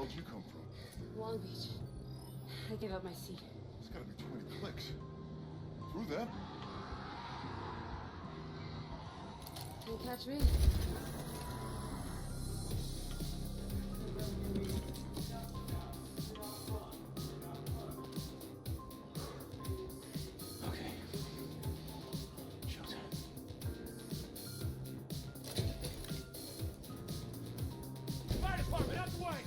Where'd you come from? Long Beach. I gave up my seat. It's gotta be too many clicks. Through them? Can't catch me. Okay. Showtime. Fire department, out the way!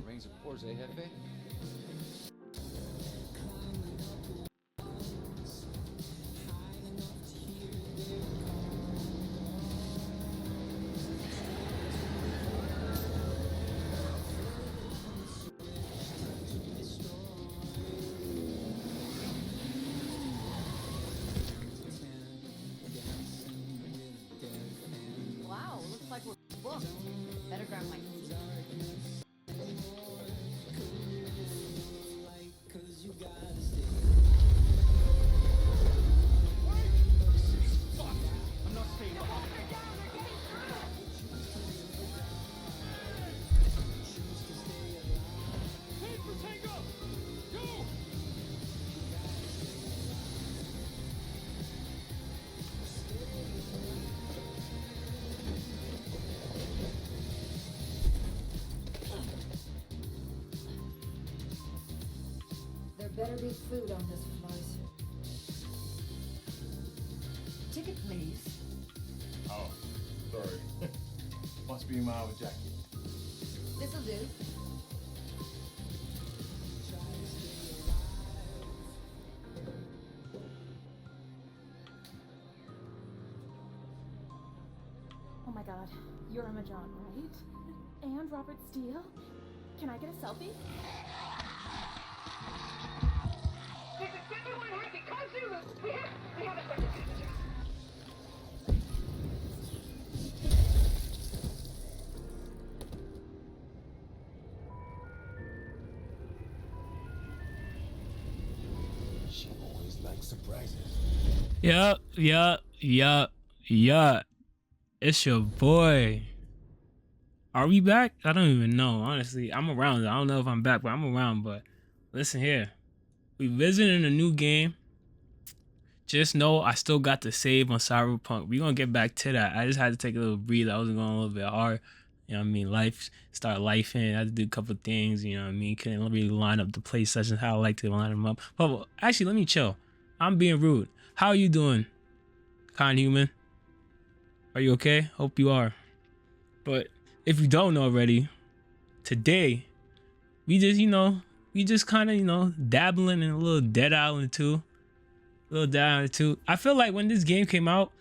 Arrange the course, eh, Jefe? Wow, looks like we're booked. Better grab my seat. Fuck! I'm not staying behind. Head for Tango! Go! There better be food on this flight. Ticket, please. Oh, sorry. Must be my with jacket. This'll do. Oh my god, you're Emma John, right? And Robert Steele? Can I get a selfie? She always likes surprises. Yup. It's your boy. Are we back? I don't even know. Honestly, I'm around. I don't know if I'm back, but I'm around. But listen here. We visiting a new game. Just know I still got the save on Cyberpunk. We're going to get back to that. I just had to take a little breather. I was going a little bit hard. You know what I mean? Start life in. I had to do a couple of things. You know what I mean? Couldn't really line up the play sessions how I like to line them up. But actually, let me chill. I'm being rude. How are you doing, kind human? Are you okay? Hope you are. But if you don't know already, today, we just kind of, dabbling in a little Dead Island 2. I feel like when this game came out,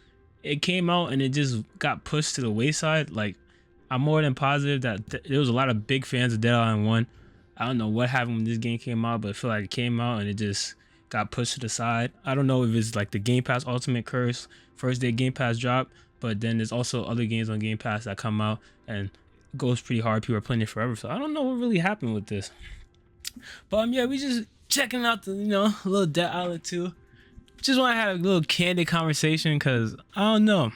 and it just got pushed to the wayside. Like, I'm more than positive that there was a lot of big fans of Dead Island 1. I don't know what happened when this game came out, but I feel like it came out and it just got pushed to the side. I don't know if it's like the Game Pass Ultimate curse, first day Game Pass drop, but then there's also other games on Game Pass that come out and goes pretty hard. People are playing it forever, so I don't know what really happened with this. But yeah, we just checking out the little Dead Island 2. Just want to have a little candid conversation because I don't know.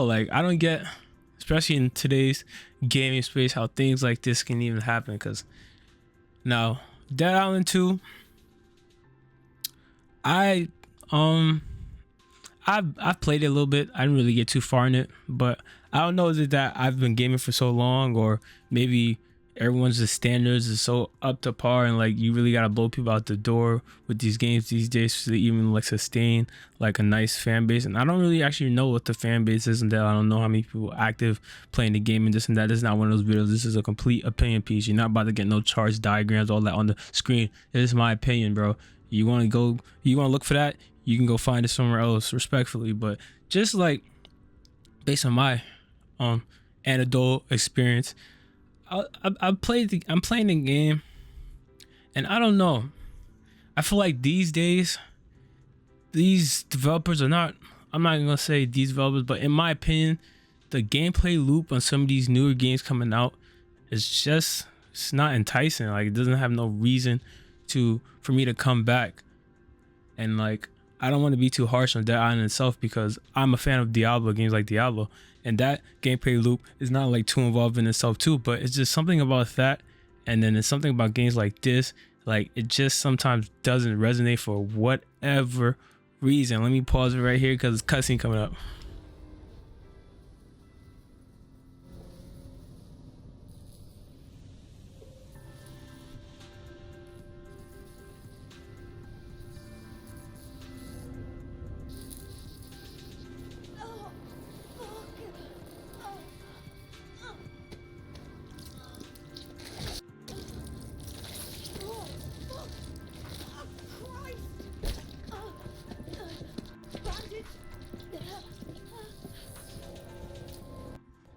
Like, I don't get, especially in today's gaming space, how things like this can even happen. Because now, Dead Island 2, I've played it a little bit. I didn't really get too far in it, but I don't know, is it that I've been gaming for so long, or maybe everyone's just standards is so up to par, and like you really gotta blow people out the door with these games these days to even like sustain like a nice fan base. And I don't really actually know what the fan base is, and that I don't know how many people are active playing the game and this and that. This is not one of those videos. This is a complete opinion piece. You're not about to get no charts, diagrams, all that on the screen. This is my opinion, bro. You want to look for that, you can go find it somewhere else, respectfully. But just like based on my anecdotal experience, I'm playing the game, and I don't know. I feel like these days, these developers are not. I'm not gonna say these developers, but in my opinion, the gameplay loop on some of these newer games coming out is just, it's not enticing. Like, it doesn't have no reason for me to come back. And like, I don't want to be too harsh on Dead Island itself because I'm a fan of Diablo, games like Diablo, and that gameplay loop is not like too involved in itself too, but it's just something about that. And then it's something about games like this, like it just sometimes doesn't resonate for whatever reason. Let me pause it right here because it's cutscene coming up.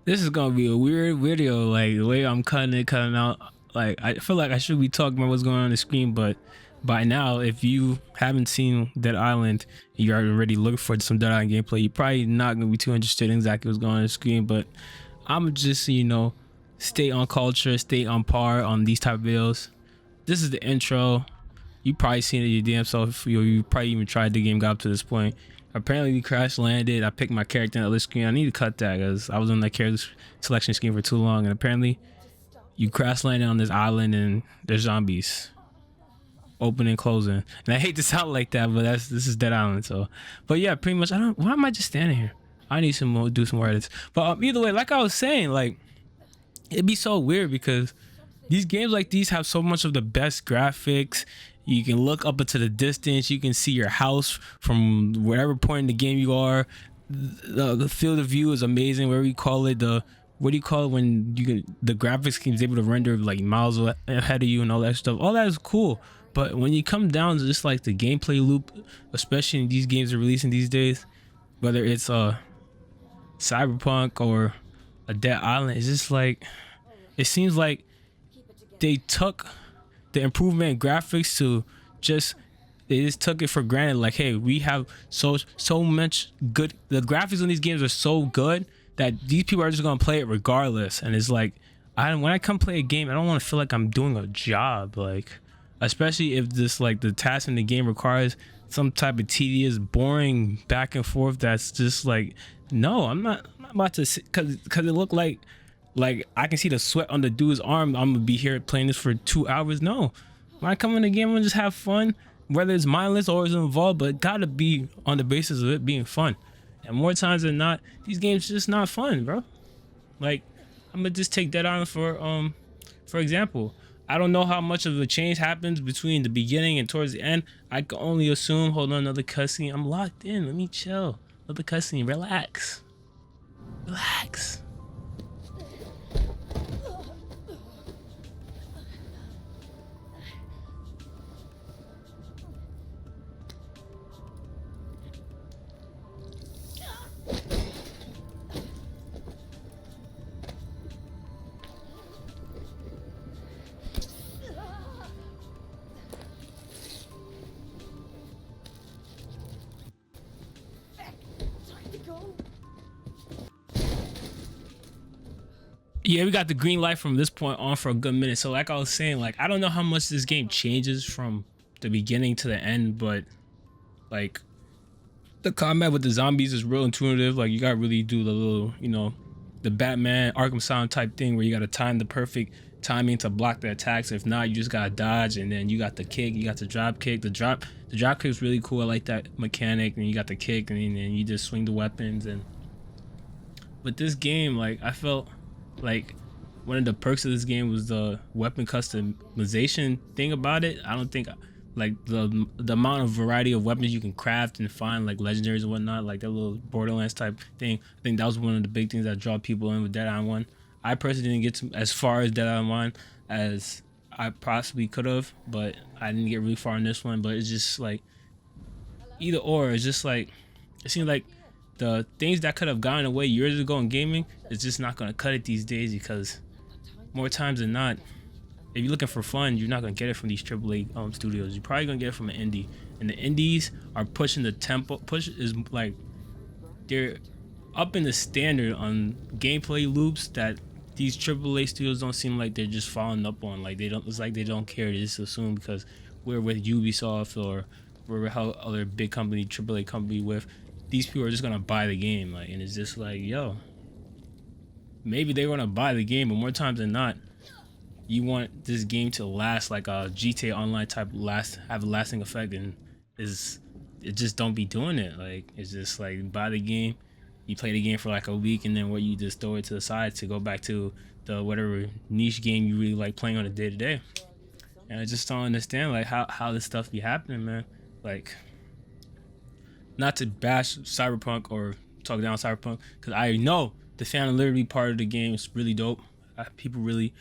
This is gonna be a weird video, like the way I'm cutting out. Like, I feel like I should be talking about what's going on the screen, but by now, if you haven't seen Dead Island, you're already looking for some Dead Island gameplay, you're probably not gonna be too interested in exactly what's going on the screen. But I'm just, you know, stay on culture, stay on par on these type of videos. This is the intro. You probably seen it your damn self. You probably even tried the game, got up to this point. Apparently we crash landed. I picked my character on the other screen. I need to cut that because I was on that character selection screen for too long. And apparently you crash landed on this island and there's zombies open and closing. And I hate to sound like that, but this is Dead Island. So, but yeah, pretty much. Why am I just standing here? I need to do some more edits. But either way, like I was saying, like it'd be so weird because these games like these have so much of the best graphics. You can look up into the distance. You can see your house from whatever point in the game you are. The field of view is amazing. Whatever you call it, what do you call it when the graphics is able to render like miles ahead of you and all that stuff. All that is cool. But when you come down to just like the gameplay loop, especially in these games are releasing these days, whether it's Cyberpunk or a Dead Island, it's just like it seems like they took the improvement in graphics to they just took it for granted. Like, hey, we have so much good. The graphics on these games are so good that these people are just gonna play it regardless. And it's like, when I come play a game, I don't want to feel like I'm doing a job. Like, especially if this like the task in the game requires some type of tedious, boring back and forth. That's just like, no, I'm not about to sit because it looked like I can see the sweat on the dude's arm. I'm gonna be here playing this for 2 hours. No, when I come in the game, I'm gonna just have fun, whether it's mindless or it's involved, but it gotta be on the basis of it being fun. And more times than not, these games just not fun, bro. Like, I'm gonna just take Dead Island for example. I don't know how much of a change happens between the beginning and towards the end. I can only assume. Hold on, another cutscene. I'm locked in. Let me chill. Another cutscene. Relax. Relax. Yeah, we got the green light from this point on for a good minute. So like I was saying, like I don't know how much this game changes from the beginning to the end, but like the combat with the zombies is real intuitive. Like you gotta really do the little, you know, the Batman Arkham Asylum type thing where you gotta time the perfect timing to block the attacks. If not, you just gotta dodge, and then you got the kick, you got the drop kick. The drop kick is really cool. I like that mechanic. And you got the kick, and then you just swing the weapons. And but this game, like I felt like one of the perks of this game was the weapon customization thing about it. I don't think like the amount of variety of weapons you can craft and find, like legendaries and whatnot, like that little Borderlands type thing. I think that was one of the big things that draw people in with Dead Island 1. I personally didn't get as far as Dead Island 1 as I possibly could have, but I didn't get really far in this one. But it's just like either or. It's just like it seems like the things that could have gotten away years ago in gaming is just not going to cut it these days, because more times than not, if you're looking for fun, you're not going to get it from these AAA studios. You're probably going to get it from an indie. And the indies are pushing the tempo. Push is like they're upping the standard on gameplay loops that these AAA studios don't seem like they're just following up on. Like they don't. It's like they don't care. They just assume because we're with Ubisoft or we're with other big company, AAA company with, these people are just gonna buy the game. Like, and it's just like, yo, maybe they're gonna buy the game, but more times than not, you want this game to last like a GTA Online type have a lasting effect, and it just don't be doing it. Like, it's just like, buy the game, you play the game for like a week, and then you just throw it to the side to go back to the whatever niche game you really like playing on a day to day. And I just don't understand like how this stuff be happening, man. Like, not to bash Cyberpunk or talk down Cyberpunk, because I know the fan liberty part of the game is really dope. People really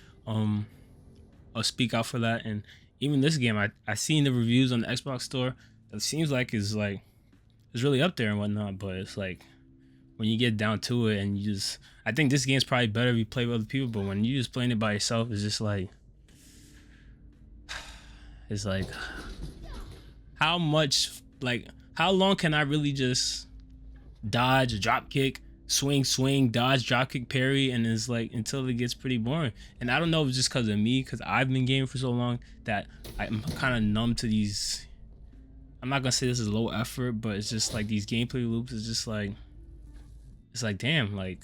speak out for that, and even this game, I seen the reviews on the Xbox store. It seems like it's really up there and whatnot, but it's like when you get down to it, and I think this game's probably better if you play with other people, but when you just playing it by yourself, it's just like, it's like, how long can I really just dodge, drop kick, swing, dodge, drop kick, parry, and it's like until it gets pretty boring. And I don't know if it's just because of me, because I've been gaming for so long that I'm kind of numb to these. I'm not gonna say this is low effort, but it's just like these gameplay loops is just like, it's like, damn, like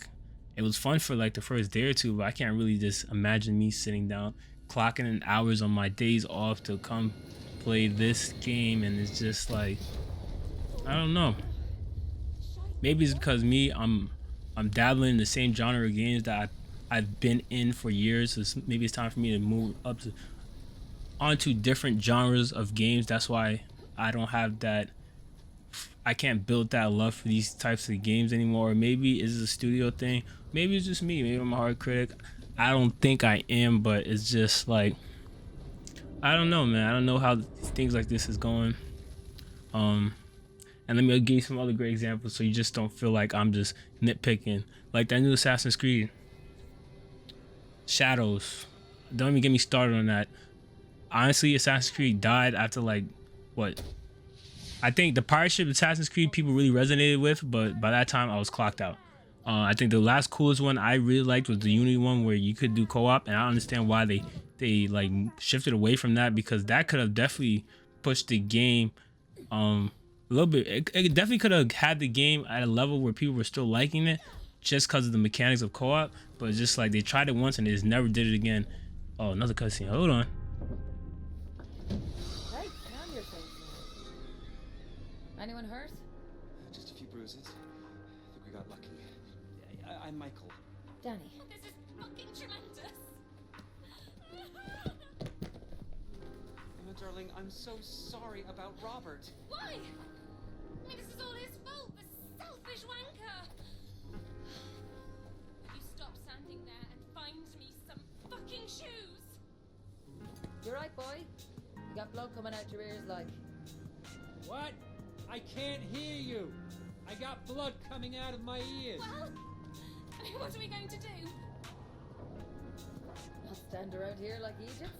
it was fun for like the first day or two, but I can't really just imagine me sitting down clocking in hours on my days off to come play this game. And it's just like, I don't know, maybe it's because I'm dabbling in the same genre of games that I've been in for years. So maybe it's time for me to move onto different genres of games. That's why I don't have that, I can't build that love for these types of games anymore. Or maybe it's a studio thing, maybe it's just me, maybe I'm a hard critic. I don't think I am, but it's just like, I don't know, man. I don't know how things like this is going. And let me give you some other great examples so you just don't feel like I'm just nitpicking. Like that new Assassin's Creed Shadows. Don't even get me started on that. Honestly, Assassin's Creed died after like, what? I think the pirate ship Assassin's Creed people really resonated with, but by that time I was clocked out. I think the last coolest one I really liked was the Unity one where you could do co-op, and I don't understand why they like shifted away from that, because that could have definitely pushed the game a little bit. It definitely could have had the game at a level where people were still liking it just because of the mechanics of co-op, but it's just like they tried it once and they just never did it again. Oh, another cutscene. Hold on. Hey, calm yourself. Anyone hurt? Just a few bruises. I think we got lucky. I'm Michael. Danny. This is fucking tremendous. Emma, darling, I'm so sorry about Robert. Why? I mean, this is all his fault, the selfish wanker. You stop standing there and find me some fucking shoes. You're right, boy. You got blood coming out your ears like. What? I can't hear you. I got blood coming out of my ears. Well, I mean, what are we going to do? Not stand around here like Egypt.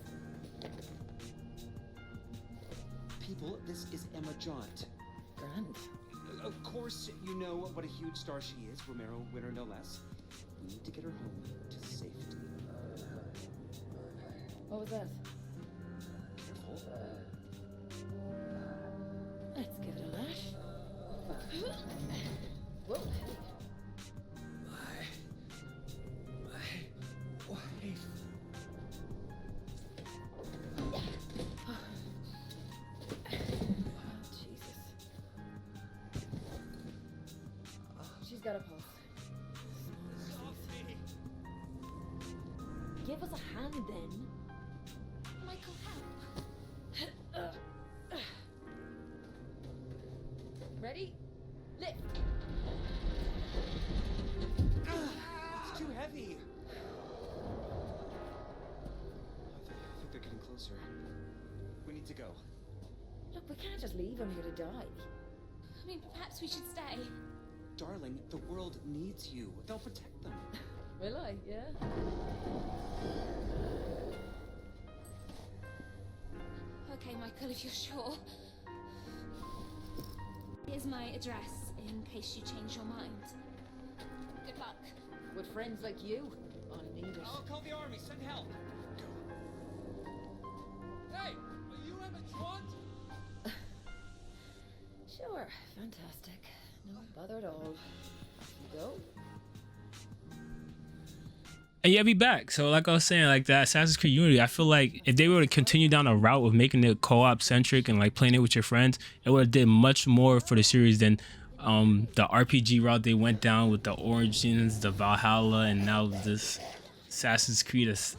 People, this is Emma Jaunt. Grand. Of course, you know what a huge star she is, Romero winner no less. We need to get her home to safety. What was that? Careful. Let's give it a lash. Whoa. My wife. Jesus. She's got a pulse. Give us a hand then. Michael, help. Ready? Lift. It's too heavy. I think they're getting closer. We need to go. Look, we can't just leave him here to die. I mean, perhaps we should stay. Darling, the world needs you. They'll protect them. Will I? Yeah. Okay, Michael, if you're sure. Here's my address in case you change your mind. with friends like you. I'll need it. I'll call the army. Send help. Hey, are you Emma Trant? Sure, fantastic. No bother at all. Off you go. And yeah, be back. So like I was saying, like that Assassin's Creed Unity, I feel like if they were to continue down a route of making it co-op centric and like playing it with your friends, it would have did much more for the series than the RPG route they went down with the Origins, the Valhalla, and now this Assassin's Creed. It's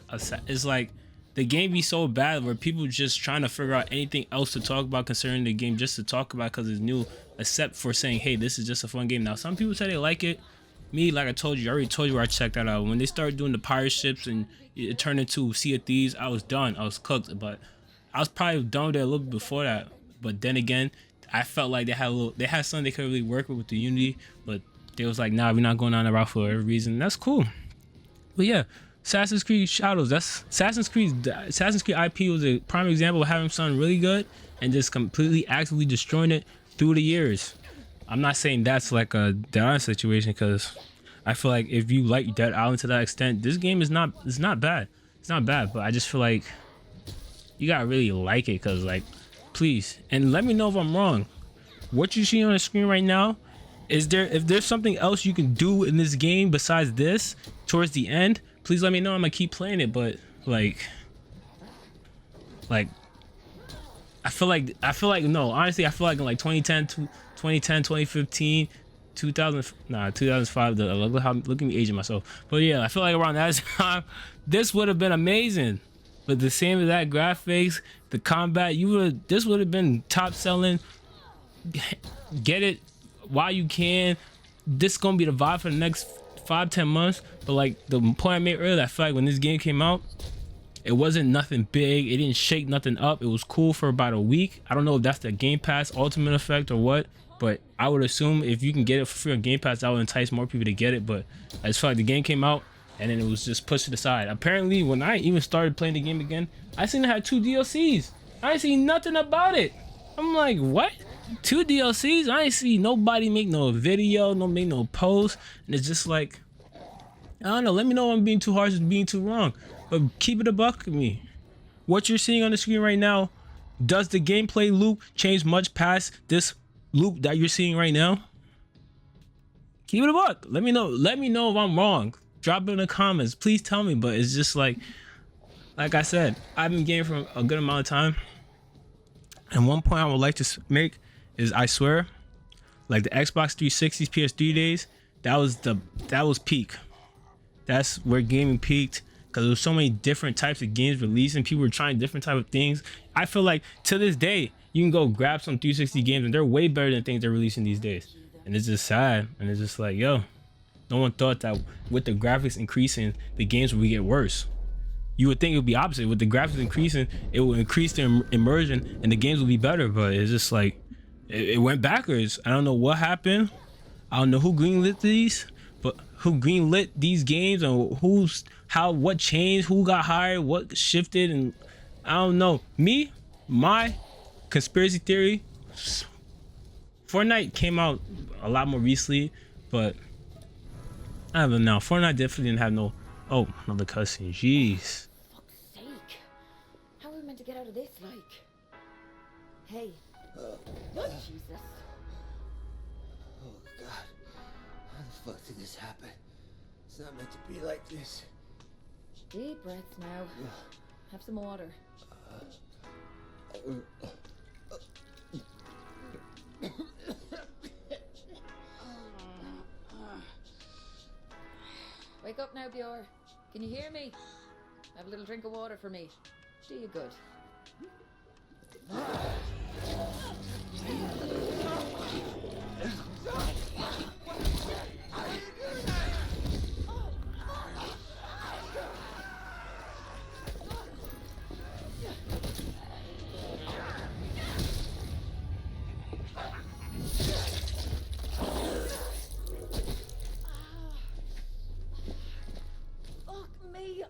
like the game be so bad where people just trying to figure out anything else to talk about concerning the game just to talk about because it's new, except for saying, hey, this is just a fun game. Now some people say they like it. Me, like I told you, I already told you where I checked that out. When they started doing the pirate ships and it turned into Sea of Thieves, I was done. I was cooked. But I was probably done with it a little bit before that. But then again, I felt like they had something they could really work with the Unity. But they was like, nah, we're not going down that route for every reason. That's cool. But yeah, Assassin's Creed Shadows. That's Assassin's Creed IP was a prime example of having something really good and just completely actively destroying it through the years. I'm not saying that's like a Dead Island situation because I feel like if you like Dead Island to that extent, this game is not bad. It's not bad, but I just feel like you gotta really like it because like, please, and let me know if I'm wrong. What you see on the screen right now, if there's something else you can do in this game besides this towards the end, please let me know. I'm gonna keep playing it, but like I feel like no, honestly, I feel like in like 2015, 2005. Look at me aging myself. But yeah, I feel like around that time, this would have been amazing. But the same as that graphics, the combat, this would have been top selling. Get it while you can. This is gonna be the vibe for the next 5-10 months. But like the point I made earlier, I feel like when this game came out, it wasn't nothing big. It didn't shake nothing up. It was cool for about a week. I don't know if that's the Game Pass Ultimate effect or what, but I would assume if you can get it for free on Game Pass, that would entice more people to get it. But I just felt like the game came out and then it was just pushed aside. Apparently, when I even started playing the game again, I seen it had 2 DLCs. I ain't seen nothing about it. I'm like, what? 2 DLCs? I ain't see nobody make no video, make no post. And it's just like, I don't know. Let me know if I'm being too harsh or being too wrong. But keep it a buck with me. What you're seeing on the screen right now, does the gameplay loop change much past this loop that you're seeing right now? Keep it a buck. Let me know. Let me know if I'm wrong. Drop it in the comments. Please tell me. But it's just like I said, I've been gaming for a good amount of time. And one point I would like to make is, I swear, like the Xbox 360's PS3 days, that was peak. That's where gaming peaked. Because there's so many different types of games releasing. People were trying different type of things. I feel like to this day, you can go grab some 360 games and they're way better than things they're releasing these days. And it's just sad. And it's just like, yo, no one thought that with the graphics increasing, the games would get worse. You would think it would be opposite. With the graphics increasing, it will increase the immersion and the games will be better. But it's just like, it went backwards. I don't know what happened. I don't know who greenlit these, but who greenlit these games and what changed, who got hired, what shifted, and I don't know. My conspiracy theory, Fortnite came out a lot more recently, but I don't know. Fortnite definitely didn't have no. Oh, another cussing. Jeez. Fuck's sake. How are we meant to get out of this, like? Hey. Jesus. Oh God. How the fuck did this happen? It's not meant to be like this. Deep breaths now. Have some water. Wake up now, Bjor. Can you hear me? Have a little drink of water for me. Do you good.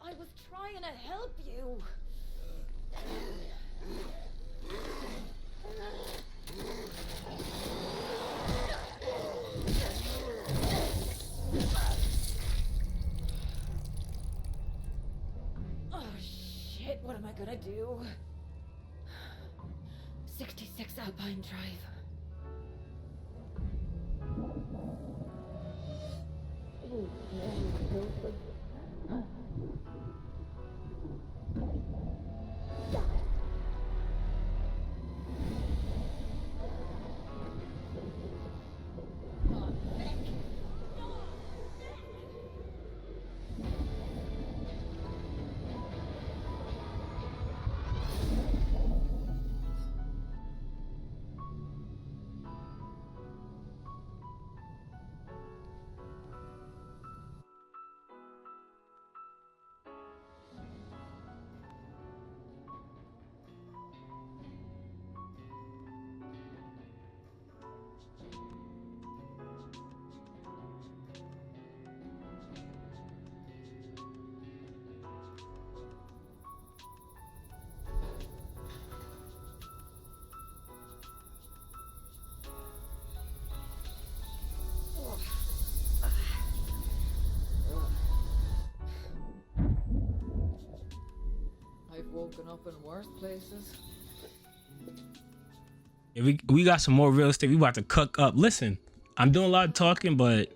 I was trying to help you. shit, what am I gonna do? 66 Alpine Drive. I've woken up in worse places. Yeah, we got some more real estate. We about to cook up. Listen, I'm doing a lot of talking, but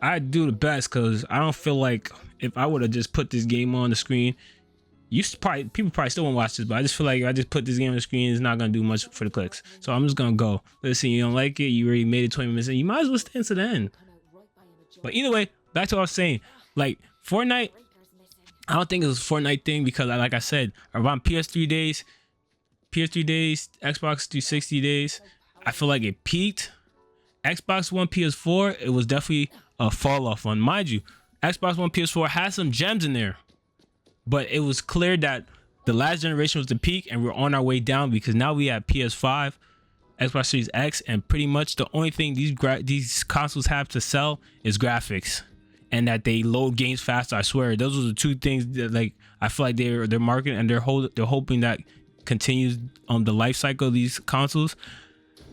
I do the best because I don't feel like if I would have just put this game on the screen, people probably still won't watch this, but I just feel like if I just put this game on the screen, it's not gonna do much for the clicks. So I'm just gonna go. Listen, you don't like it, you already made it 20 minutes in, you might as well stay to the end. But either way, back to what I was saying. Like Fortnite, I don't think it was a Fortnite thing because like I said, around PS3 days, Xbox 360 days, I feel like it peaked. Xbox One, PS4, it was definitely a fall off one. Mind you, Xbox One, PS4 has some gems in there, but it was clear that the last generation was the peak and we're on our way down because now we have PS5, Xbox Series X, and pretty much the only thing these consoles have to sell is graphics and that they load games faster. I swear, those are the two things that like I feel like they're marketing and they're hoping that continues the life cycle of these consoles.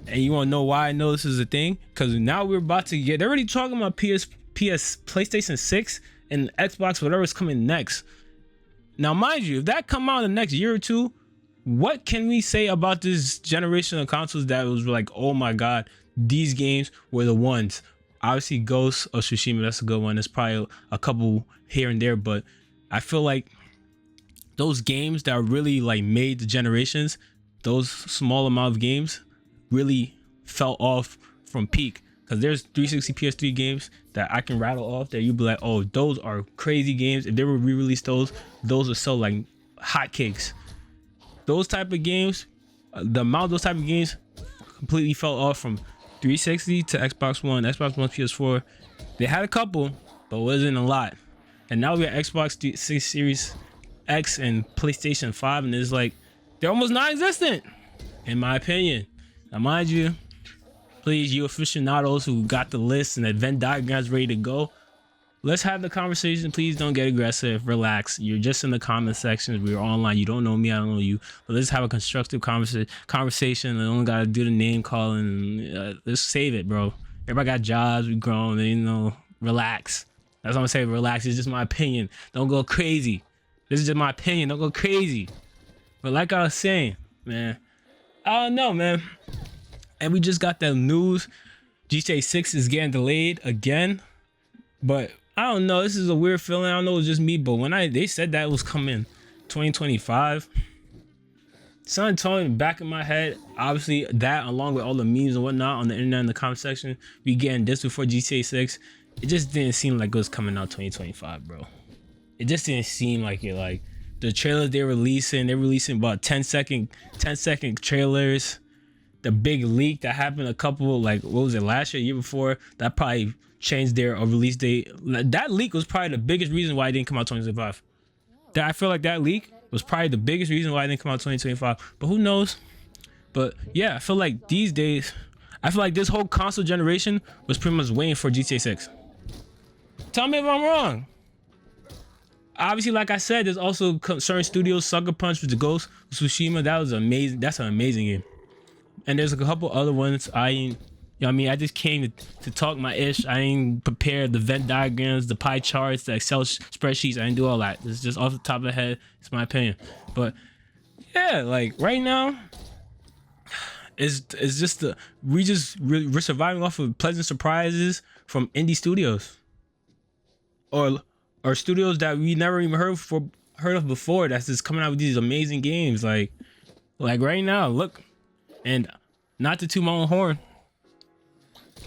And you want to know why I know this is a thing? Because now we're about to they're already talking about PlayStation 6 and Xbox, whatever's coming next. Now, mind you, if that come out in the next year or two, what can we say about this generation of consoles that was like, oh my God, these games were the ones? Obviously, Ghost of Tsushima, that's a good one. There's probably a couple here and there, but I feel like those games that really like made the generations, those small amount of games really fell off from peak. Because there's 360 PS3 games that I can rattle off that you'd be like, oh, those are crazy games. If they were re-released, those would sell like hotcakes. Those type of games, the amount of those type of games completely fell off from 360 to Xbox One, PS4. They had a couple, but wasn't a lot. And now we got Xbox 6 Series X and PlayStation 5, and it's like they're almost non-existent, in my opinion. Now, mind you, please, you aficionados who got the list and the Venn diagrams ready to go, let's have the conversation. Please don't get aggressive. Relax. You're just in the comment sections. We're online. You don't know me. I don't know you. But let's have a constructive conversation. I don't got to do the name calling. Let's save it, bro. Everybody got jobs. We grown. And, relax. That's what I'm going to say. Relax. It's just my opinion. Don't go crazy. This is just my opinion. Don't go crazy. But like I was saying, man, I don't know, man. And we just got that news. GTA 6 is getting delayed again. But I don't know. This is a weird feeling. I don't know. It's just me. But when they said that it was coming 2025, something told me back in my head, obviously that along with all the memes and whatnot on the internet in the comment section, we getting this before GTA 6. It just didn't seem like it was coming out 2025, bro. It just didn't seem like it. Like the trailers they're releasing about 10-second trailers. The big leak that happened a couple, like, what was it, last year before, that probably changed their release date. That leak was probably the biggest reason why it didn't come out 2025. I feel like that leak was probably the biggest reason why it didn't come out 2025. But who knows? But yeah, I feel like these days, I feel like this whole console generation was pretty much waiting for GTA 6. Tell me if I'm wrong. Obviously, like I said, there's also certain studios, Sucker Punch with the Ghost of Tsushima. That was amazing. That's an amazing game. And there's a couple other ones. You know what I mean? I just came to talk my ish. I ain't prepared the Venn diagrams, the pie charts, the Excel spreadsheets. I didn't do all that. It's just off the top of the head. It's my opinion. But yeah, like right now, it's just we're surviving off of pleasant surprises from indie studios, or studios that we never even heard of before. That's just coming out with these amazing games. Like right now, look, and not to toot my own horn.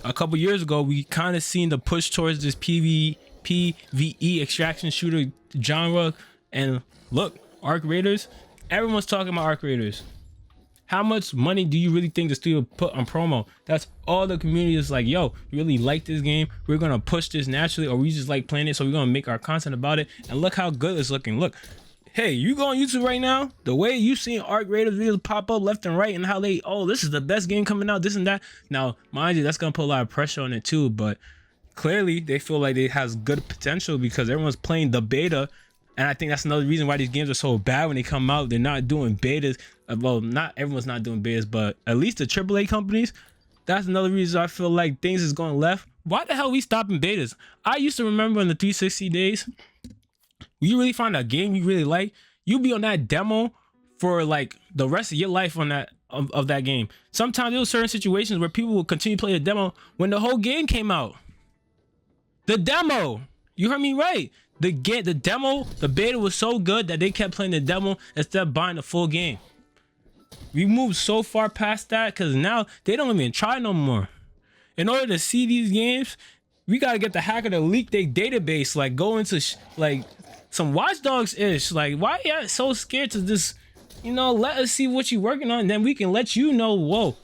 A couple years ago, we kind of seen the push towards this PvE extraction shooter genre, and look, Arc Raiders. Everyone's talking about Arc Raiders. How much money do you really think the studio put on promo? That's all the community is like, yo, we really like this game. We're gonna push this naturally, or we just like playing it, so we're gonna make our content about it. And look how good it's looking. Look, hey, you go on YouTube right now, the way you seen Arc Raiders videos pop up left and right, and how they, oh, this is the best game coming out, this and that. Now, mind you, that's gonna put a lot of pressure on it too, but clearly they feel like it has good potential because everyone's playing the beta. And I think that's another reason why these games are so bad when they come out. They're not doing betas. Well, not everyone's not doing betas, but at least the AAA companies, that's another reason I feel like things is going left. Why the hell are we stopping betas? I used to remember in the 360 days, you really find a game you really like, you be on that demo for like the rest of your life on that of that game. Sometimes there were certain situations where people will continue to play the demo when the whole game came out. The demo, you heard me right. The demo, the beta was so good that they kept playing the demo instead of buying the full game. We moved so far past that because now they don't even try no more. In order to see these games, we gotta get the hacker to leak their database, like go into like some Watch Dogs ish. Like, why are you so scared to just, let us see what you're working on, and then we can let you know, whoa,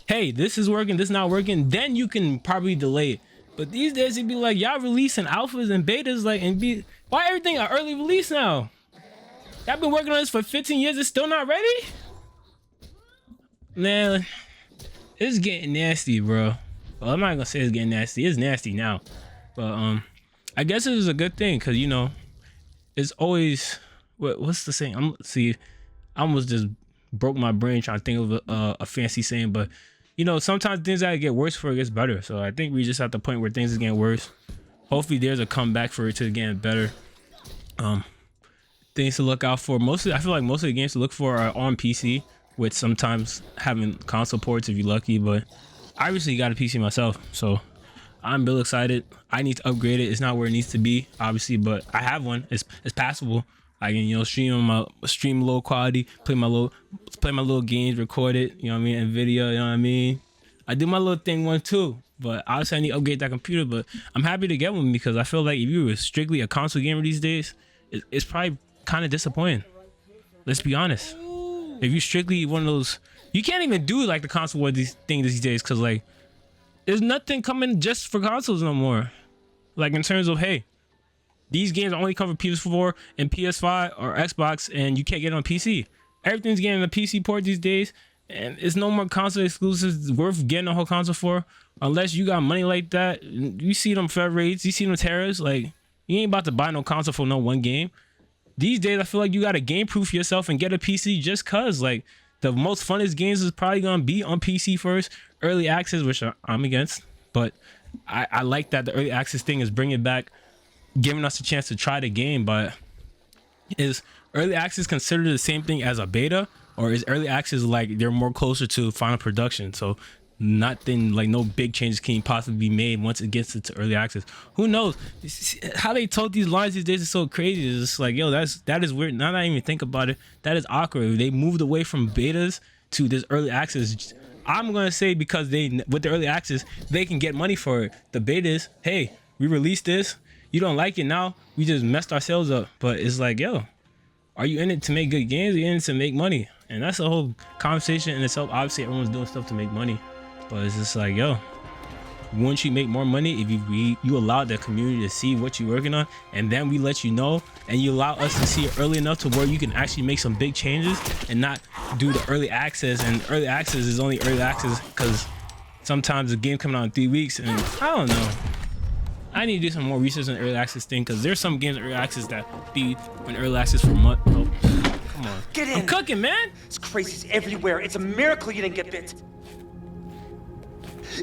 hey, this is working, this not working, then you can probably delay it. But these days it'd be like y'all releasing alphas and betas, like, and why everything an early release now? Y'all been working on this for 15 years, it's still not ready? Man, it's getting nasty, bro. Well, I'm not gonna say it's getting nasty. It's nasty now, but I guess it is a good thing because it's always what's the saying? I almost just broke my brain trying to think of a fancy saying, but sometimes things gotta get worse before it gets better. So I think we just at the point where things is getting worse. Hopefully there's a comeback for it to get better. Things to look out for. I feel like most of the games to look for are on PC, with sometimes having console ports if you're lucky. But I obviously got a PC myself, so I'm real excited. I need to upgrade it. It's not where it needs to be, obviously, but I have one. It's passable. I can stream low quality, play my little games, record it, NVIDIA, I do my little thing one too, but obviously I need to upgrade that computer. But I'm happy to get one because I feel like if you were strictly a console gamer these days, it's probably kind of disappointing. Let's be honest. If you strictly one of those, you can't even do like the console war these things these days because like there's nothing coming just for consoles no more. Like in terms of, hey, these games only come for PS4 and PS5 or Xbox, and you can't get it on PC. Everything's getting a PC port these days, and it's no more console exclusives worth getting a whole console for, unless you got money like that. You see them fed rates, you see them terrors, like you ain't about to buy no console for no one game. These days, I feel like you gotta game proof yourself and get a PC just cause like the most funnest games is probably gonna be on PC first. Early access, which I'm against, but I like that the early access thing is bringing back, giving us a chance to try the game. But is early access considered the same thing as a beta, or is early access like they're more closer to final production? So nothing, like no big changes can possibly be made once it gets into early access. Who knows? How they told these lines these days is so crazy. It's just like, yo, that is weird. Now that I even think about it, that is awkward. They moved away from betas to this early access. I'm gonna say because with the early access, they can get money for it. The betas, hey, we released this, you don't like it now, we just messed ourselves up. But it's like, yo, are you in it to make good games? Or are you in it to make money? And that's a whole conversation in itself. Obviously, everyone's doing stuff to make money, but it's just like, yo, once you make more money, if you allow the community to see what you're working on, and then we let you know, and you allow us to see it early enough to where you can actually make some big changes and not do the early access. And early access is only early access because sometimes the game coming out in 3 weeks, and I don't know. I need to do some more research on the early access thing because there's some games in early access that be in early access for months. Oh, come on. Get in. I'm cooking, man. It's crazies everywhere. It's a miracle you didn't get bit.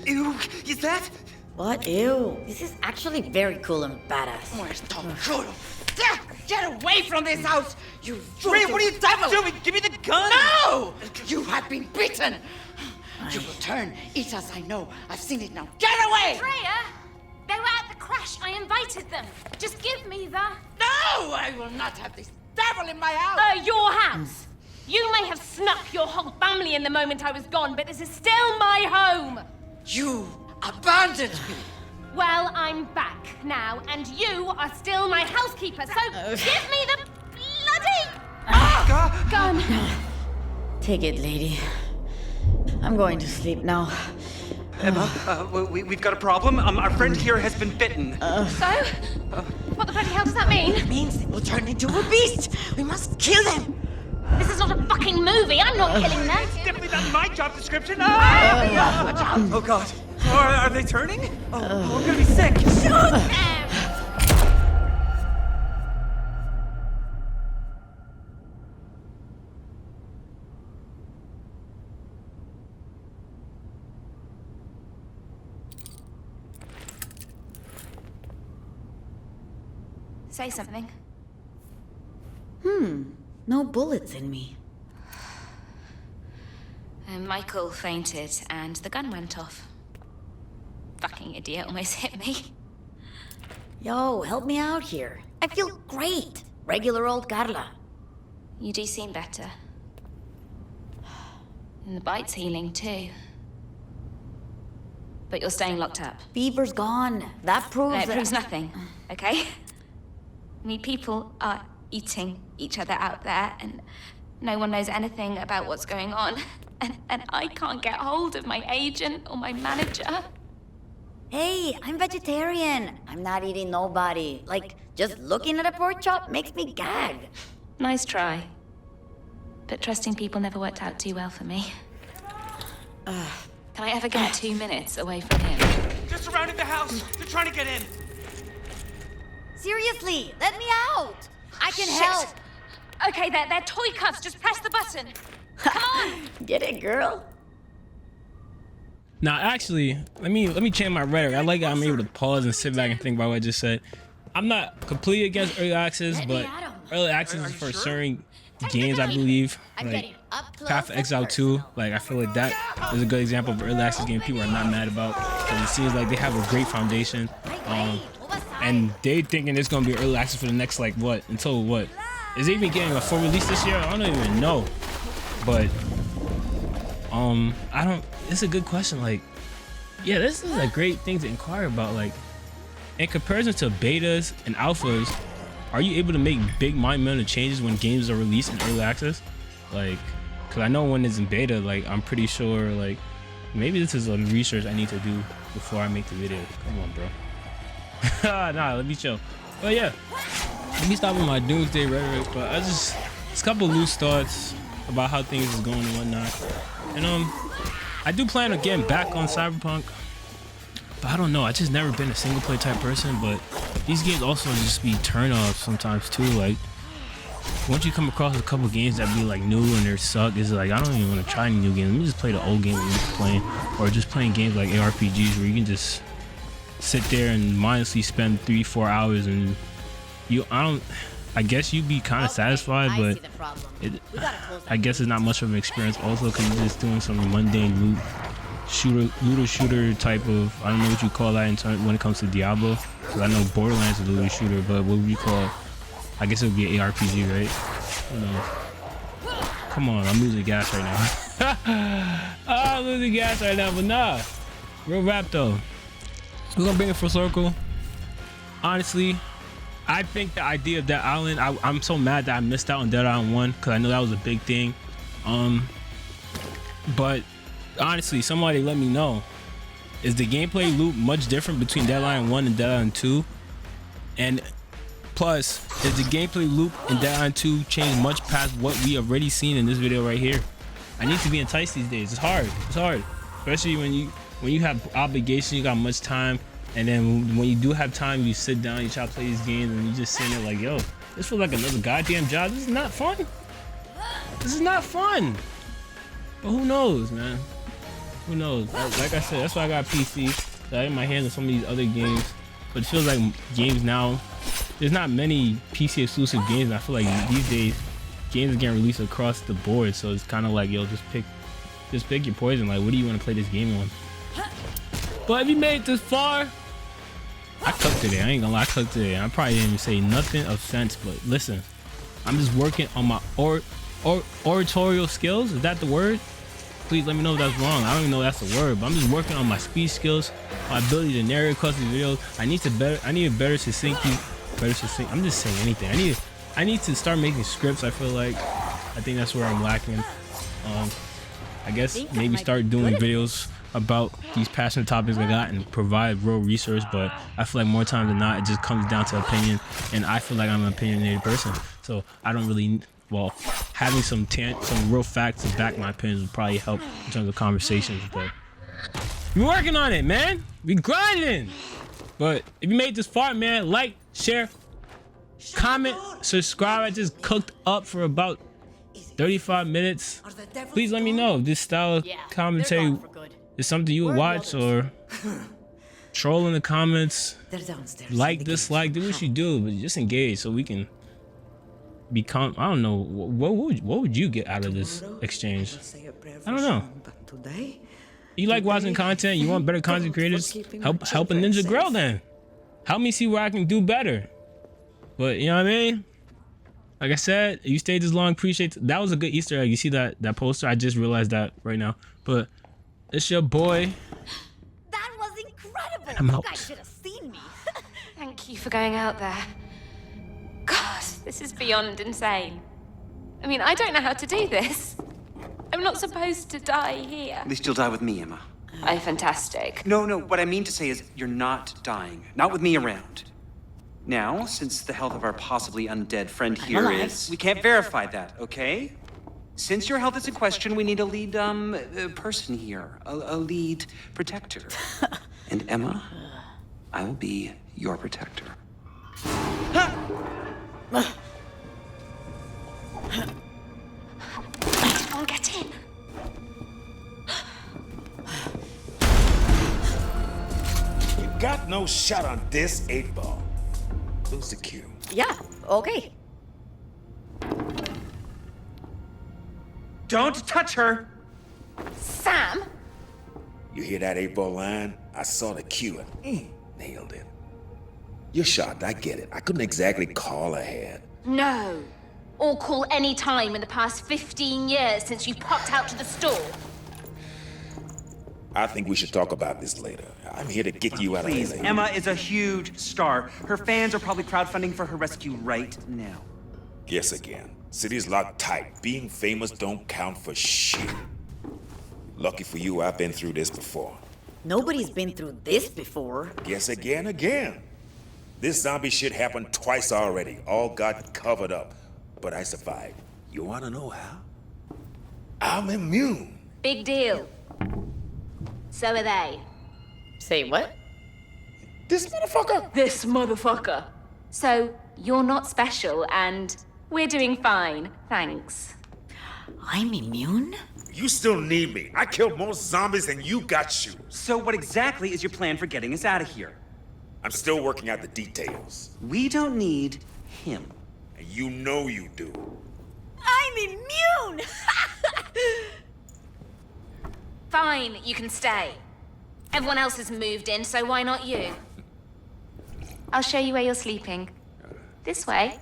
Ew, is that? What? Ew. This is actually very cool and badass. Where's Tom Cruise? Get away from this house! You Ray, what are you doing? Give me the gun! No! You have been beaten! You will turn, eat as I know. I've seen it now. Get away! Freya! They were at the crash. I invited them. Just give me the... No! I will not have this devil in my house! your house. You may have snuck your whole family in the moment I was gone, but this is still my home. You abandoned me! Well, I'm back now, and you are still my housekeeper, so give me the bloody gun. Take it, lady. I'm going to sleep now. Emma, we've got a problem. Our friend here has been bitten. So? What the bloody hell does that mean? It means they will turn into a beast! We must kill them! This is not a fucking movie. I'm not killing them. It's definitely not my job description. Oh God. Are they turning? Oh, I'm gonna be sick. Shoot them! Say something. No bullets in me. Michael fainted and the gun went off. Fucking idiot almost hit me. Yo, help me out here. I feel great. Regular old Carla. You do seem better. And the bite's healing too. But you're staying locked up. Fever's gone. That proves No, it that- proves nothing, okay? I mean, people are eating each other out there, and no one knows anything about what's going on. And I can't get hold of my agent or my manager. Hey, I'm vegetarian. I'm not eating nobody. Like, just looking at a pork chop makes me gag. Nice try. But trusting people never worked out too well for me. Can I ever get 2 minutes away from him? They're surrounding the house. They're trying to get in. Seriously, let me out. I can Shit. help. Okay, they're toy cuffs. Just press the button. Come on. Get it, girl? Now, actually, let me change my rhetoric. I like how I'm able to pause and sit back and think about what I just said. I'm not completely against early access, Let me but at 'em. early access is for certain games, I believe. I'm Like getting up close Path of and Exile 2, like I feel like that is a good example of an early access game people are not mad about, because it seems like they have a great foundation. And they thinking it's gonna be early access for the next like what until what? Is it even getting a full release this year? I don't even know. But I don't. It's a good question. Like, yeah, this is a great thing to inquire about. Like, in comparison to betas and alphas, are you able to make big monumental changes when games are released in early access? Like, cause I know when it's in beta, like I'm pretty sure like maybe this is some research I need to do before I make the video. Come on, bro. Nah, let me chill. But yeah, let me stop with my doomsday rhetoric. But I just a couple loose thoughts about how things is going and whatnot. And I do plan on getting back on Cyberpunk, but I don't know. I just never been a single player type person. But these games also just be turn offs sometimes too. Like once you come across a couple games that be like new and they suck, it's like I don't even want to try any new games. Let me just play the old game we used to playing, or just playing games like ARPGs where you can just sit there and mindlessly spend 3-4 hours and I guess you'd be kind of satisfied, but I guess it's not much of an experience also because you're just doing some mundane looter shooter type of, I don't know what you call that when it comes to Diablo, because I know Borderlands is a looter shooter, but what would you call, I guess it would be an ARPG, right? You know. Come on, I'm losing gas right now. I'm losing gas right now, but nah, real rap though. We're gonna bring it full circle. Honestly, I think the idea of Dead Island, I'm so mad that I missed out on Dead Island 1 because I know that was a big thing. But honestly, somebody let me know. Is the gameplay loop much different between Dead Island 1 and Dead Island 2? And plus, is the gameplay loop in Dead Island 2 changed much past what we already seen in this video right here? I need to be enticed these days. It's hard. It's hard, especially when you have obligations, you got much time, and then when you do have time, you sit down, you try to play these games, and you just sitting there like, yo, this feels like another goddamn job. This is not fun. This is not fun. But who knows, man? Who knows? Like I said, that's why I got PC. So I have my hands on some of these other games. But it feels like games now, there's not many PC exclusive games. And I feel like these days, games are getting released across the board. So it's kind of like, yo, just pick your poison. Like, what do you want to play this game on? But if you made it this far, I cooked today. I ain't gonna lie, I cooked today. I probably didn't even say nothing of sense. But listen, I'm just working on my oratorial skills. Is that the word? Please let me know if that's wrong. I don't even know if that's the word, but I'm just working on my speech skills, my ability to narrate across these videos. I need a better succinct. I'm just saying anything. I need to start making scripts. I feel like I think that's where I'm lacking. I guess maybe start doing videos about these passionate topics I got and provide real research. But I feel like more times than not, it just comes down to opinion, and I feel like I'm an opinionated person, so I don't really. Well, having some real facts to back my opinions would probably help in terms of conversations, but we're working on it, man. We grinding. But if you made this far, man, like, share, comment, subscribe. I just cooked up for about 35 minutes. Please let me know if this style of commentary is something you would watch, or troll in the comments, like, dislike, do what you do, but just engage so we can become. I don't know, what would you get out of this exchange? I don't know. You like watching content, you want better content creators, help a ninja grow. Then help me see where I can do better. But you know what I mean, like I said, you stayed this long, appreciate that. Was a good Easter egg. You see that poster? I just realized that right now. But it's your boy. That was incredible. I'm out. You guys should have seen me. Thank you for going out there. God, this is beyond insane. I mean, I don't know how to do this. I'm not supposed to die here. At least you'll die with me, Emma. I'm fantastic. No, what I mean to say is you're not dying. Not with me around. Now, since the health of our possibly undead friend here is... We can't verify that, okay? Since your health is in question, we need a lead, person here. A lead protector. And Emma, I will be your protector. Come on, get in. You got no shot on this 8-ball. Lose the cue. Yeah, okay. Don't touch her! Sam? You hear that 8-ball line? I saw the cue and nailed it. You're shocked, I get it. I couldn't exactly call ahead. No. Or call any time in the past 15 years since you popped out to the store. I think we should talk about this later. I'm here to get you out of here. Please, Emma is a huge star. Her fans are probably crowdfunding for her rescue right now. Guess again. City's locked tight. Being famous don't count for shit. Lucky for you, I've been through this before. Nobody's been through this before. Guess again. This zombie shit happened twice already. All got covered up. But I survived. You wanna know how? I'm immune. Big deal. So are they. Say what? This motherfucker? This motherfucker. So, you're not special, and we're doing fine, thanks. I'm immune? You still need me. I killed more zombies than you got shoes. So what exactly is your plan for getting us out of here? I'm still working out the details. We don't need him. And you know you do. I'm immune! Fine, you can stay. Everyone else has moved in, so why not you? I'll show you where you're sleeping. This way.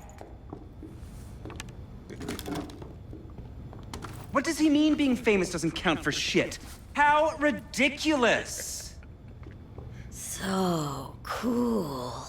What does he mean being famous doesn't count for shit? How ridiculous! So cool.